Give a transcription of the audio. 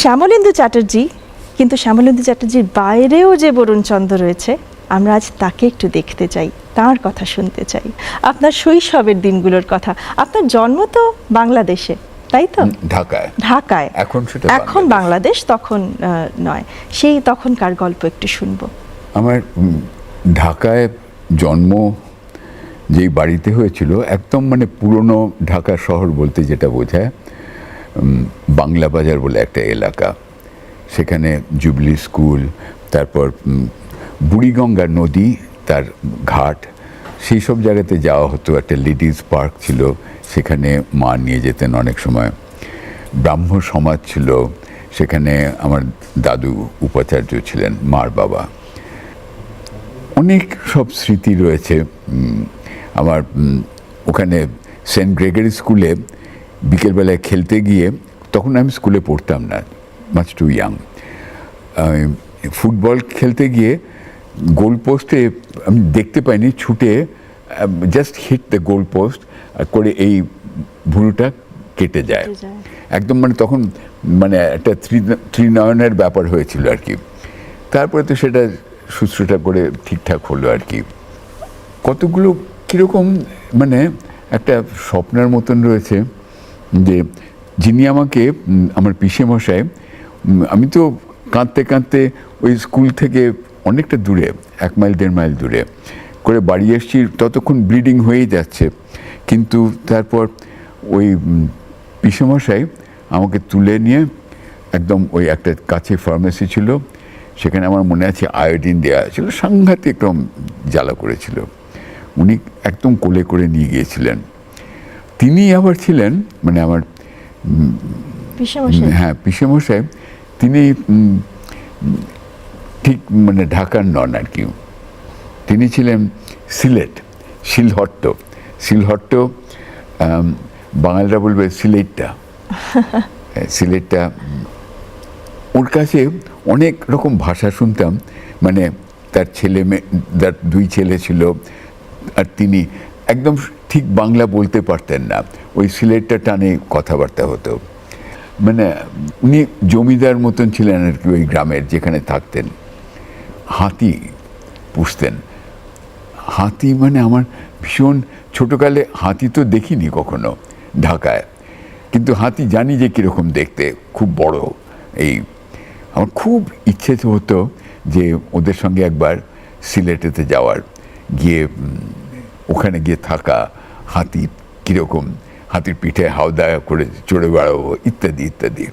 শ্যামলেন্দু চ্যাটার্জি, কিন্তু শ্যামলেন্দু চ্যাটার্জির বাইরেও যে বরুণচন্দ্র রয়েছে, আমরা আজ তাকে একটু দেখতে চাই, তার কথা শুনতে চাই। আপনার শৈশবের দিনগুলোর কথা। আপনার জন্ম তো বাংলাদেশে, তাই তো? ঢাকায়। ঢাকায়। এখন সেটা এখন বাংলাদেশ, তখন নয়। সেই তখনকার গল্প একটু শুনবো। আমার ঢাকায় জন্ম যেই বাড়িতে হয়েছিল, একদম মানে পুরনো ঢাকা শহর বলতে যেটা বোঝায়, বাংলা বাজার বলে একটা এলাকা, সেখানে জুবিলি স্কুল, তারপর বুড়িগঙ্গা নদী, তার ঘাট, সেই সব জায়গাতে যাওয়া হতো। একটা লেডিস পার্ক ছিল, সেখানে মা নিয়ে যেতেন অনেক সময়। ব্রাহ্ম সমাজ ছিল, সেখানে আমার দাদু উপাচার্য ছিলেন, মার বাবা। অনেক সব স্মৃতি রয়েছে আমার। ওখানে সেন্ট গ্রেগরি স্কুলে বিকেলবেলায় খেলতে গিয়ে, তখন আমি স্কুলে পড়তাম না, মাচ টু ইয়াং, ফুটবল খেলতে গিয়ে গোল পোস্টে আমি দেখতে পাইনি, ছুটে just hit the goal post করে এই ভুরুটা কেটে যায় একদম। মানে তখন মানে একটা ত্রিনয়নের ব্যাপার হয়েছিল আর কি। তারপরে তো সেটা শুশ্রূষা করে ঠিকঠাক হলো আর কি। কতগুলো কীরকম মানে একটা স্বপ্নের মতন রয়েছে যে যিনি আমাকে, আমার পিসেমশাই, আমি তো কাঁদতে কাঁদতে ওই স্কুল থেকে অনেকটা দূরে, 1 মাইল 1.5 মাইল দূরে করে বাড়ি এসেছি, ততক্ষণ ব্লিডিং হয়েই যাচ্ছে। কিন্তু তারপর ওই পিসেমশাই আমাকে তুলে নিয়ে একদম ওই একটা কাছে ফার্মেসি ছিল, সেখানে আমার মনে আছে আয়োডিন দেওয়া ছিল, সাংঘাতিক একদম জ্বালা করেছিল। উনি একদম কোলে করে নিয়ে গিয়েছিলেন। তিনি আবার ছিলেন মানে আমার হ্যাঁ পিসেমশাই, তিনি ঠিক মানে ঢাকার নন আর কি, তিনি ছিলেন সিলেট, শিলহট্ট, বাঙালিরা বলবে সিলেটটা, সিলেটটা। ওর কাছে অনেক রকম ভাষা শুনতাম, মানে তার তার 2 ছেলে ছিল, আর তিনি একদম ঠিক বাংলা বলতে পারতেন না, ওই সিলেটটা টানে কথাবার্তা হতো। মানে উনি জমিদার মতন ছিলেন আর কি ওই গ্রামের যেখানে থাকতেন। হাতি পুষতেন। হাতি মানে আমার ভীষণ, ছোটোকালে হাতি তো দেখিনি কখনো ঢাকায়, কিন্তু হাতি জানি যে কীরকম দেখতে, খুব বড়। এই আমার খুব ইচ্ছে হতো যে ওদের সঙ্গে একবার সিলেটেতে যাওয়ার, গিয়ে ওখানে গিয়ে থাকা, হাতি কীরকম, হাতির পিঠে হাওদা করে চড়ে বেড়াবো, ইত্যাদি ইত্যাদি।